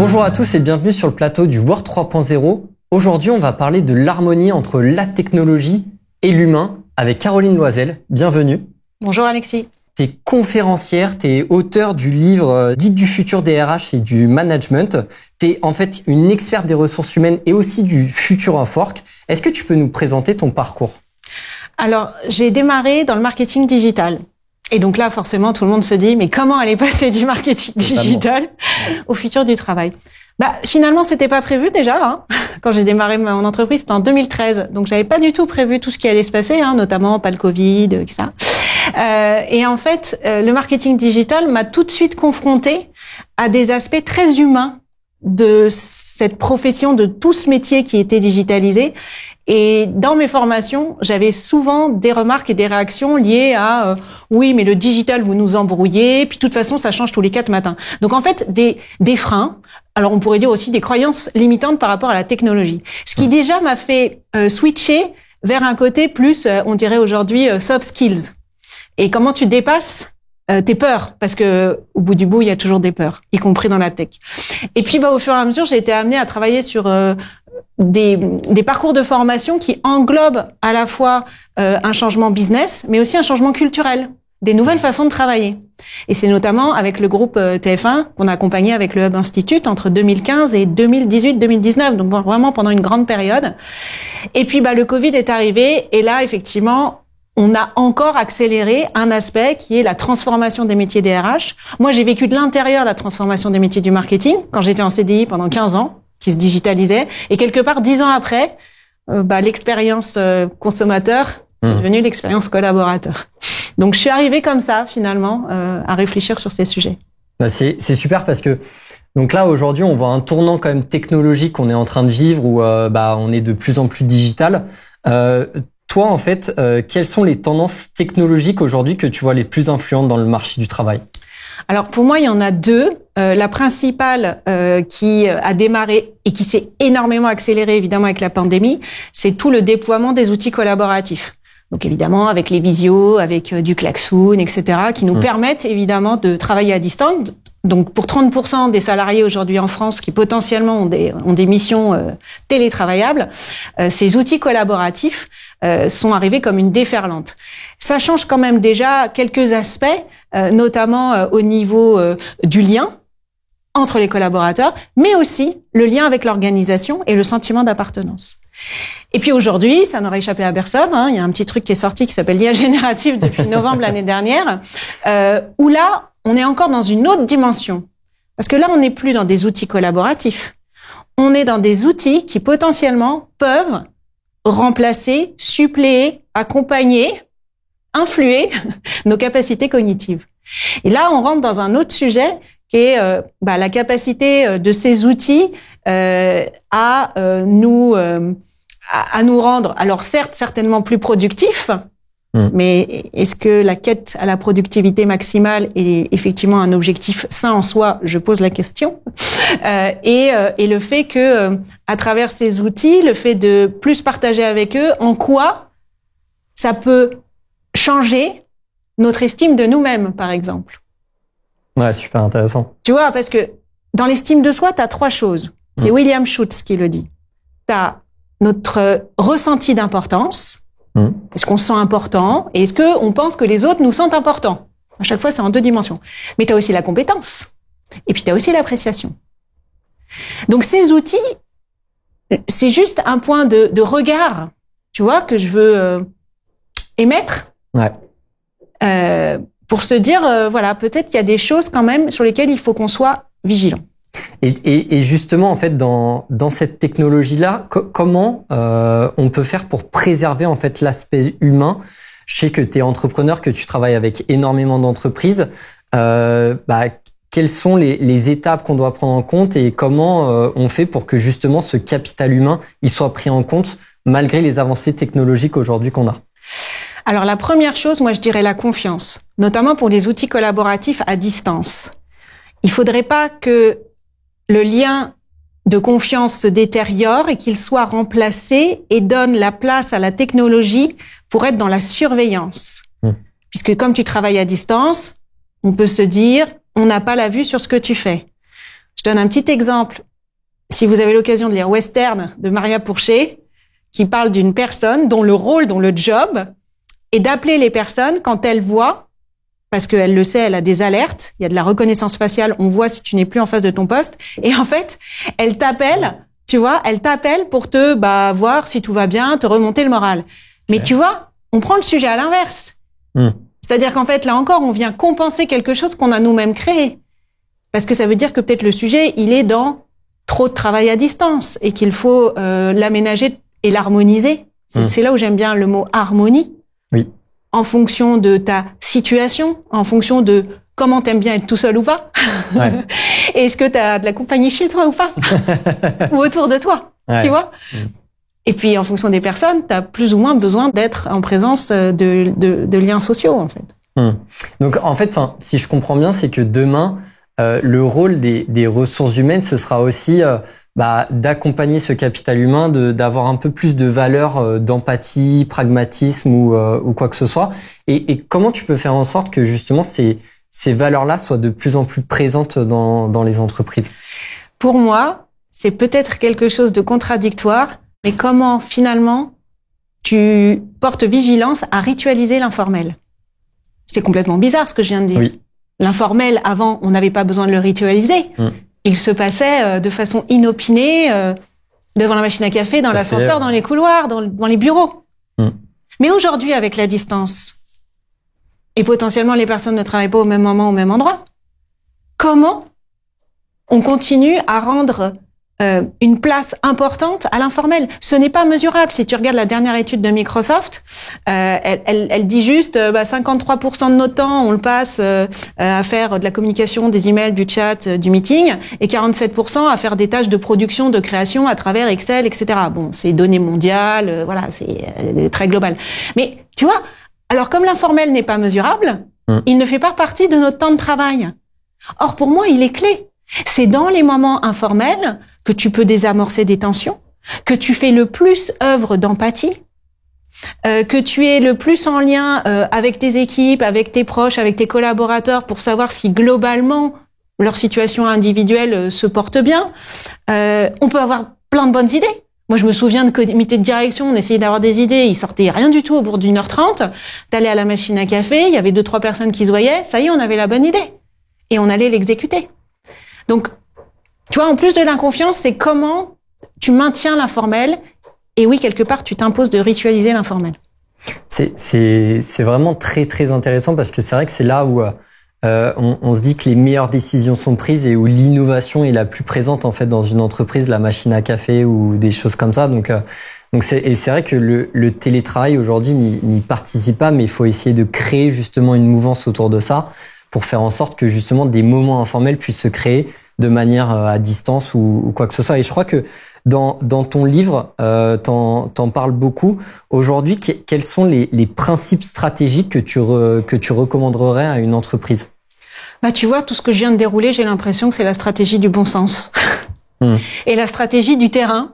Bonjour à tous et bienvenue sur le plateau du Work 3.0. Aujourd'hui, on va parler de l'harmonie entre la technologie et l'humain avec Caroline Loisel. Bienvenue. Bonjour Alexis. Tu es conférencière, tu es auteur du livre Guide du futur des RH et du management. Tu es en fait une experte des ressources humaines et aussi du futur of work. Est-ce que tu peux nous présenter ton parcours ? Alors, j'ai démarré dans le marketing digital. Et donc là, forcément, tout le monde se dit, mais comment aller passer du marketing digital au futur du travail ? Finalement, c'était pas prévu déjà. Quand j'ai démarré mon entreprise, c'était en 2013. Donc, j'avais pas du tout prévu tout ce qui allait se passer, notamment pas le Covid, etc. Et en fait, le marketing digital m'a tout de suite confrontée à des aspects très humains de cette profession, de tout ce métier qui était digitalisé. Et dans mes formations, j'avais souvent des remarques et des réactions liées à oui, mais le digital, vous nous embrouillez, puis de toute façon, ça change tous les 4 matins. Donc en fait, des freins. Alors on pourrait dire aussi des croyances limitantes par rapport à la technologie. Ce qui déjà m'a fait switcher vers un côté plus, on dirait aujourd'hui, soft skills. Et comment tu dépasses tes peurs, parce que au bout du bout, il y a toujours des peurs, y compris dans la tech. Et puis au fur et à mesure, j'ai été amenée à travailler sur des parcours de formation qui englobent à la fois un changement business, mais aussi un changement culturel, des nouvelles façons de travailler. Et c'est notamment avec le groupe TF1 qu'on a accompagné avec le Hub Institute entre 2015 et 2018-2019, donc vraiment pendant une grande période. Et puis le Covid est arrivé, et là effectivement, on a encore accéléré un aspect qui est la transformation des métiers des RH. Moi, j'ai vécu de l'intérieur la transformation des métiers du marketing quand j'étais en CDI pendant 15 ans, qui se digitalisait. Et quelque part, 10 ans après, l'expérience consommateur est devenue l'expérience collaborateur. Donc, je suis arrivée comme ça, finalement, à réfléchir sur ces sujets. C'est super parce que donc là, aujourd'hui, on voit un tournant quand même technologique qu'on est en train de vivre où on est de plus en plus digital. Toi, en fait, quelles sont les tendances technologiques aujourd'hui que tu vois les plus influentes dans le marché du travail ? Alors pour moi, il y en a 2. La principale qui a démarré et qui s'est énormément accélérée évidemment avec la pandémie, c'est tout le déploiement des outils collaboratifs. Donc évidemment avec les visios, avec du Klaxoon, etc., qui nous permettent évidemment de travailler à distance. Donc pour 30% des salariés aujourd'hui en France qui potentiellement ont des missions télétravaillables, ces outils collaboratifs sont arrivés comme une déferlante. Ça change quand même déjà quelques aspects, notamment au niveau du lien entre les collaborateurs, mais aussi le lien avec l'organisation et le sentiment d'appartenance. Et puis aujourd'hui, ça n'aurait échappé à personne, il y a un petit truc qui est sorti qui s'appelle l'IA générative depuis novembre l'année dernière, où là, on est encore dans une autre dimension. Parce que là, on n'est plus dans des outils collaboratifs. On est dans des outils qui potentiellement peuvent remplacer, suppléer, accompagner, influer nos capacités cognitives. Et là, on rentre dans un autre sujet qui est la capacité de ces outils à nous rendre, alors certes, certainement plus productifs, mais est-ce que la quête à la productivité maximale est effectivement un objectif sain en soi ? Je pose la question. Et le fait que, à travers ces outils, le fait de plus partager avec eux, en quoi ça peut changer notre estime de nous-mêmes, par exemple. Ouais, super intéressant. Tu vois, parce que dans l'estime de soi, t'as 3 choses. C'est William Schutz qui le dit. T'as notre ressenti d'importance. Est-ce qu'on se sent important? Et est-ce qu'on pense que les autres nous sentent importants? À chaque fois, c'est en 2 dimensions. Mais tu as aussi la compétence. Et puis, tu as aussi l'appréciation. Donc, ces outils, c'est juste un point de regard, tu vois, que je veux émettre. Ouais. Pour se dire, peut-être qu'il y a des choses quand même sur lesquelles il faut qu'on soit vigilant. Et justement, en fait, dans cette technologie-là, comment on peut faire pour préserver en fait l'aspect humain ? Je sais que tu es entrepreneur, que tu travailles avec énormément d'entreprises. Quelles sont les étapes qu'on doit prendre en compte et comment on fait pour que justement ce capital humain il soit pris en compte malgré les avancées technologiques aujourd'hui qu'on a ? Alors la première chose, moi je dirais la confiance, notamment pour les outils collaboratifs à distance. Il faudrait pas que le lien de confiance se détériore et qu'il soit remplacé et donne la place à la technologie pour être dans la surveillance. Puisque comme tu travailles à distance, on peut se dire, on n'a pas la vue sur ce que tu fais. Je donne un petit exemple. Si vous avez l'occasion de lire Western de Maria Pourchet, qui parle d'une personne dont le rôle, dont le job est d'appeler les personnes quand elle voit, parce qu'elle le sait, elle a des alertes, il y a de la reconnaissance faciale, on voit si tu n'es plus en face de ton poste, et en fait, elle t'appelle, tu vois, elle t'appelle pour te voir si tout va bien, te remonter le moral. Mais tu vois, on prend le sujet à l'inverse. C'est-à-dire qu'en fait, là encore, on vient compenser quelque chose qu'on a nous-mêmes créé. Parce que ça veut dire que peut-être le sujet, il est dans trop de travail à distance et qu'il faut l'aménager et l'harmoniser. C'est là où j'aime bien le mot harmonie. Oui. En fonction de ta situation, en fonction de comment t'aimes bien être tout seul ou pas. Ouais. Est-ce que t'as de la compagnie chez toi ou pas? Ou autour de toi, tu vois? Et puis, en fonction des personnes, t'as plus ou moins besoin d'être en présence de liens sociaux, en fait. Donc, en fait, si je comprends bien, c'est que demain, le rôle des ressources humaines, ce sera aussi d'accompagner ce capital humain, d'avoir un peu plus de valeur d'empathie, pragmatisme ou quoi que ce soit. Et comment tu peux faire en sorte que justement ces valeurs-là soient de plus en plus présentes dans les entreprises? Pour moi, c'est peut-être quelque chose de contradictoire, mais comment finalement tu portes vigilance à ritualiser l'informel? C'est complètement bizarre ce que je viens de dire. Oui. L'informel, avant, on n'avait pas besoin de le ritualiser. Il se passait de façon inopinée devant la machine à café, dans l'ascenseur, dans les couloirs, dans les bureaux. Mais aujourd'hui, avec la distance, et potentiellement les personnes ne travaillent pas au même moment, au même endroit, comment on continue à rendre une place importante à l'informel? Ce n'est pas mesurable. Si tu regardes la dernière étude de Microsoft, elle dit juste 53% de notre temps, on le passe à faire de la communication, des emails, du chat, du meeting, et 47% à faire des tâches de production, de création à travers Excel, etc. Bon, c'est données mondiales, voilà, c'est très global. Mais tu vois, alors comme l'informel n'est pas mesurable, il ne fait pas partie de notre temps de travail. Or, pour moi, il est clé. C'est dans les moments informels que tu peux désamorcer des tensions, que tu fais le plus œuvre d'empathie, que tu es le plus en lien avec tes équipes, avec tes proches, avec tes collaborateurs pour savoir si globalement leur situation individuelle se porte bien. On peut avoir plein de bonnes idées. Moi, je me souviens de comité de direction, on essayait d'avoir des idées, il sortait rien du tout au bout d'1h30. T'allais à la machine à café, il y avait 2-3 personnes qui se voyaient, ça y est, on avait la bonne idée. Et on allait l'exécuter. Donc, tu vois, en plus de l'inconfiance, c'est comment tu maintiens l'informel. Et oui, quelque part, tu t'imposes de ritualiser l'informel. C'est vraiment très, très intéressant parce que c'est vrai que c'est là où on se dit que les meilleures décisions sont prises et où l'innovation est la plus présente en fait dans une entreprise, la machine à café ou des choses comme ça. Donc c'est vrai que le télétravail aujourd'hui n'y participe pas, mais il faut essayer de créer justement une mouvance autour de ça pour faire en sorte que justement des moments informels puissent se créer de manière à distance ou quoi que ce soit. Et je crois que dans ton livre, t'en parles beaucoup. Aujourd'hui, quels sont les principes stratégiques que tu recommanderais à une entreprise? Tu vois, tout ce que je viens de dérouler, j'ai l'impression que c'est la stratégie du bon sens. Et la stratégie du terrain.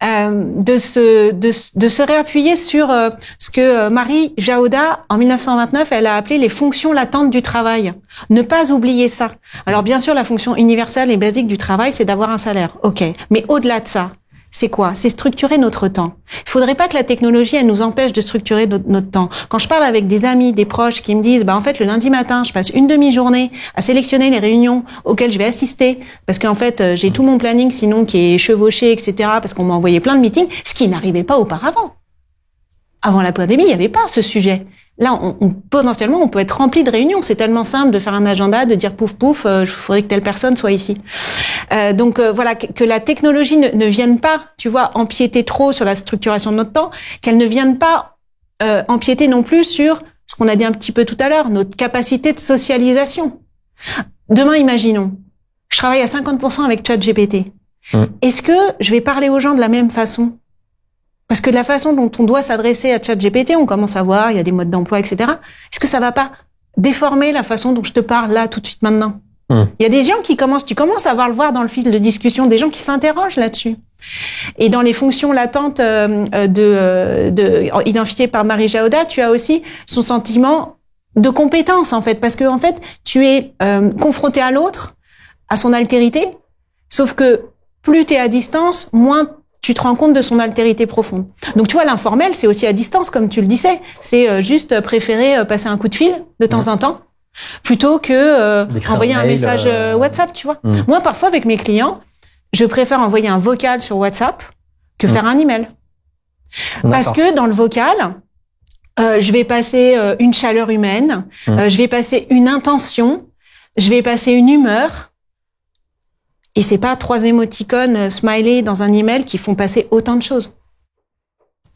De se réappuyer sur ce que Marie Jahoda, en 1929, elle a appelé les fonctions latentes du travail. Ne pas oublier ça. Alors bien sûr, la fonction universelle et basique du travail, c'est d'avoir un salaire. Ok. Mais au-delà de ça, c'est quoi? C'est structurer notre temps. Il faudrait pas que la technologie, elle nous empêche de structurer notre temps. Quand je parle avec des amis, des proches qui me disent, en fait, le lundi matin, je passe une demi-journée à sélectionner les réunions auxquelles je vais assister, parce qu'en fait, j'ai tout mon planning sinon qui est chevauché, etc., parce qu'on m'a envoyé plein de meetings, ce qui n'arrivait pas auparavant. Avant la pandémie, il n'y avait pas ce sujet. Là, potentiellement, on peut être rempli de réunions. C'est tellement simple de faire un agenda, de dire pouf pouf, il faudrait que telle personne soit ici. Donc voilà, que la technologie ne vienne pas, tu vois, empiéter trop sur la structuration de notre temps, qu'elle ne vienne pas empiéter non plus sur ce qu'on a dit un petit peu tout à l'heure, notre capacité de socialisation. Demain, imaginons, je travaille à 50% avec ChatGPT. Est-ce que je vais parler aux gens de la même façon? Parce que de la façon dont on doit s'adresser à ChatGPT, on commence à voir, il y a des modes d'emploi, etc. Est-ce que ça va pas déformer la façon dont je te parle là, tout de suite, maintenant? Il y a des gens tu commences à le voir dans le fil de discussion, des gens qui s'interrogent là-dessus. Et dans les fonctions latentes identifiées par Marie Jahoda, tu as aussi son sentiment de compétence, en fait. Parce que, en fait, tu es confronté à l'autre, à son altérité, Sauf que plus tu es à distance, moins tu te rends compte de son altérité profonde. Donc tu vois, l'informel, c'est aussi à distance, comme tu le disais. C'est juste préférer passer un coup de fil de temps en temps, plutôt que envoyer un message WhatsApp, tu vois. Moi, parfois, avec mes clients, je préfère envoyer un vocal sur WhatsApp que faire un email. Parce que dans le vocal, je vais passer une chaleur humaine, je vais passer une intention, je vais passer une humeur. Et c'est pas 3 émoticônes smiley dans un email qui font passer autant de choses.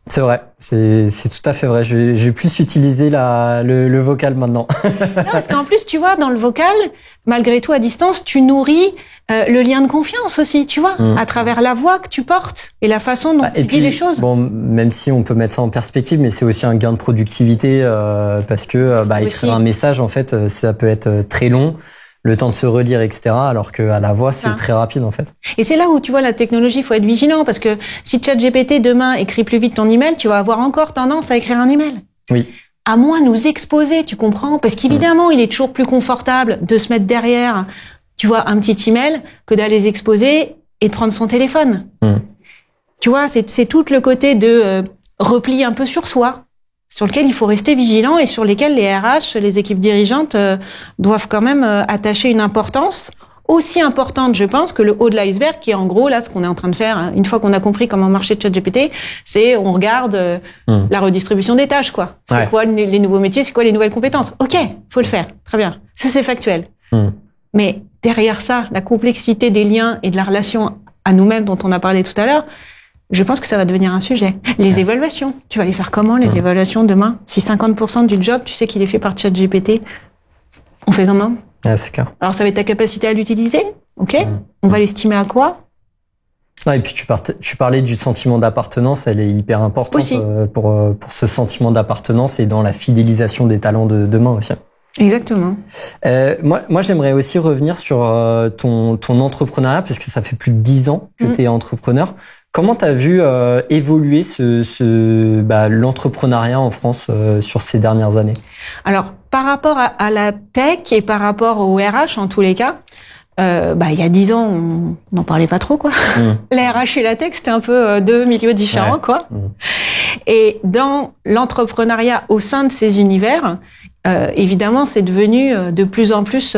C'est vrai, c'est tout à fait vrai. Je vais plus utiliser le vocal maintenant. Non, parce qu'en plus, tu vois, dans le vocal, malgré tout à distance, tu nourris le lien de confiance aussi, tu vois, à travers la voix que tu portes et la façon dont tu dis les choses. Bon, même si on peut mettre ça en perspective, mais c'est aussi un gain de productivité parce que écrire un message, en fait, ça peut être très long. Le temps de se relire, etc. Alors que à la voix, c'est très rapide, en fait. Et c'est là où, tu vois, la technologie, il faut être vigilant parce que si ChatGPT demain écrit plus vite ton email, tu vas avoir encore tendance à écrire un email. Oui. À moins de nous exposer, tu comprends? Parce qu'évidemment, il est toujours plus confortable de se mettre derrière, tu vois, un petit email que d'aller s'exposer et de prendre son téléphone. Tu vois, c'est tout le côté de repli un peu sur soi, sur lequel il faut rester vigilant et sur lesquels les RH, les équipes dirigeantes doivent quand même attacher une importance aussi importante, je pense, que le haut de l'iceberg, qui est en gros là ce qu'on est en train de faire. Hein, une fois qu'on a compris comment marchait ChatGPT, c'est on regarde la redistribution des tâches, quoi. C'est quoi les nouveaux métiers, c'est quoi les nouvelles compétences. Ok, faut le faire, très bien. Ça c'est factuel. Mais derrière ça, la complexité des liens et de la relation à nous-mêmes dont on a parlé tout à l'heure. Je pense que ça va devenir un sujet. Les évaluations. Tu vas les faire comment, les évaluations demain? Si 50% du job, tu sais qu'il est fait par ChatGPT, on fait comment? C'est clair. Alors, ça va être ta capacité à l'utiliser. OK? On va l'estimer à quoi? Et puis, tu parlais du sentiment d'appartenance. Elle est hyper importante aussi. Pour ce sentiment d'appartenance et dans la fidélisation des talents de demain aussi. Exactement. Moi, j'aimerais aussi revenir sur ton entrepreneuriat, puisque ça fait plus de 10 ans que tu es entrepreneur. Comment tu as vu évoluer l'entrepreneuriat en France sur ces dernières années? Alors, par rapport à la tech et par rapport au RH, en tous les cas, il y a 10 ans, on n'en parlait pas trop, quoi. La RH et la tech, c'était un peu deux milieux différents, quoi. Et dans l'entrepreneuriat au sein de ces univers, évidemment, c'est devenu de plus en plus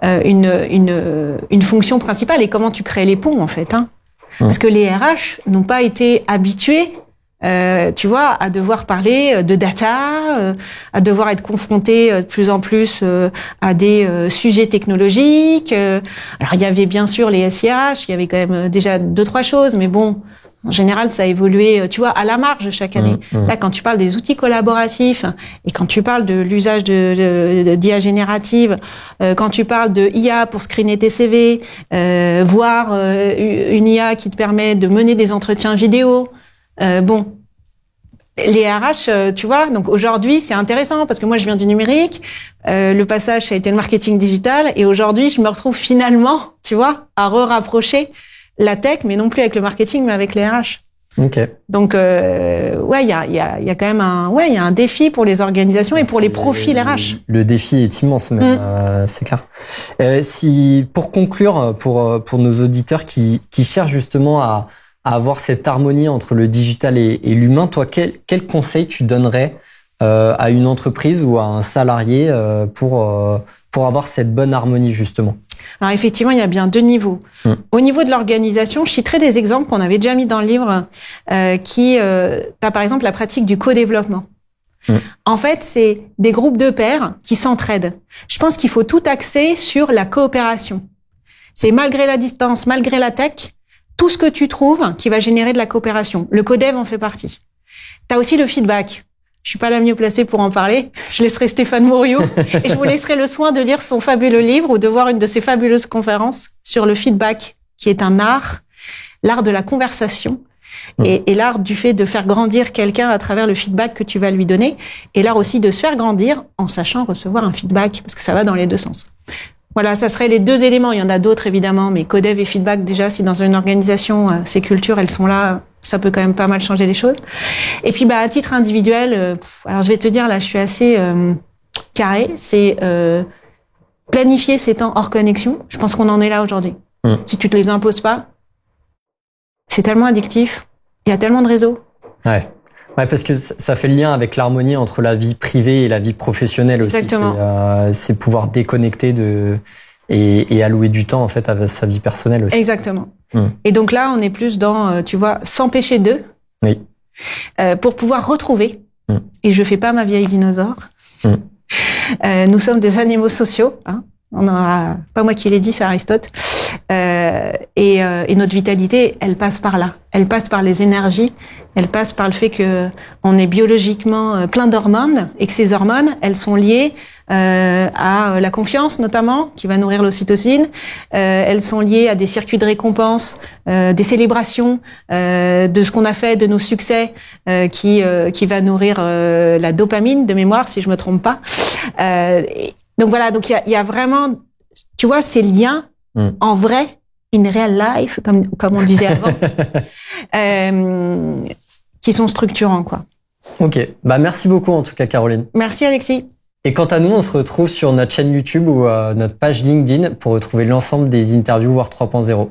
une fonction principale. Et comment tu crées les ponts, en fait, hein? Parce que les RH n'ont pas été habitués, tu vois, à devoir parler de data, à devoir être confrontés de plus en plus à des sujets technologiques. Alors, il y avait bien sûr les SIRH, il y avait quand même déjà 2-3 choses, mais bon, en général, ça a évolué, tu vois, à la marge chaque année. Là, quand tu parles des outils collaboratifs et quand tu parles de l'usage d'IA générative, quand tu parles de IA pour screener tes CV, voire une IA qui te permet de mener des entretiens vidéo, les RH, tu vois, donc aujourd'hui, c'est intéressant parce que moi, je viens du numérique, le passage, ça a été le marketing digital et aujourd'hui, je me retrouve finalement, tu vois, à rapprocher la tech, mais non plus avec le marketing, mais avec les RH. Ok. Donc, il y a quand même un défi pour les organisations et pour les profils RH. Le défi est immense, même, c'est clair. Pour conclure, pour nos auditeurs qui cherchent justement à avoir cette harmonie entre le digital et l'humain, toi, quel conseil tu donnerais à une entreprise ou à un salarié pour avoir cette bonne harmonie, justement? Alors effectivement, il y a bien 2 niveaux. Au niveau de l'organisation, je citerai des exemples qu'on avait déjà mis dans le livre, t'as par exemple la pratique du co-développement. En fait, c'est des groupes de pairs qui s'entraident. Je pense qu'il faut tout axer sur la coopération. C'est malgré la distance, malgré la tech, tout ce que tu trouves qui va générer de la coopération. Le codev en fait partie. T'as aussi le feedback. Je suis pas la mieux placée pour en parler. Je laisserai Stéphane Mouriou et je vous laisserai le soin de lire son fabuleux livre ou de voir une de ses fabuleuses conférences sur le feedback, qui est un art, l'art de la conversation et l'art du fait de faire grandir quelqu'un à travers le feedback que tu vas lui donner et l'art aussi de se faire grandir en sachant recevoir un feedback parce que ça va dans les deux sens. Voilà, ça serait les 2 éléments. Il y en a d'autres évidemment, mais codev et feedback déjà, si dans une organisation ces cultures elles sont là, ça peut quand même pas mal changer les choses. Et puis à titre individuel, alors je vais te dire là, je suis assez carré. C'est planifier ses temps hors connexion. Je pense qu'on en est là aujourd'hui. Si tu te les imposes pas, c'est tellement addictif. Il y a tellement de réseaux. Ouais, parce que ça fait le lien avec l'harmonie entre la vie privée et la vie professionnelle aussi. Exactement. C'est pouvoir déconnecter et allouer du temps en fait à sa vie personnelle aussi. Exactement. Et donc là, on est plus dans, tu vois, s'empêcher d'eux. Oui. Pour pouvoir retrouver. Et je fais pas ma vieille dinosaure. Nous sommes des animaux sociaux. Hein. On aura, pas moi qui l'ai dit, c'est Aristote. Et notre vitalité, elle passe par là. Elle passe par les énergies. Elle passe par le fait que on est biologiquement plein d'hormones et que ces hormones, elles sont liées à la confiance notamment, qui va nourrir l'ocytocine. Elles sont liées à des circuits de récompense, des célébrations de ce qu'on a fait, de nos succès, qui va nourrir la dopamine de mémoire, si je me trompe pas. Donc voilà, donc il y a vraiment, tu vois, ces liens en vrai, in real life, comme on disait avant, qui sont structurants, quoi. Ok, merci beaucoup en tout cas, Caroline. Merci Alexis. Et quant à nous, on se retrouve sur notre chaîne YouTube ou notre page LinkedIn pour retrouver l'ensemble des interviews War 3.0.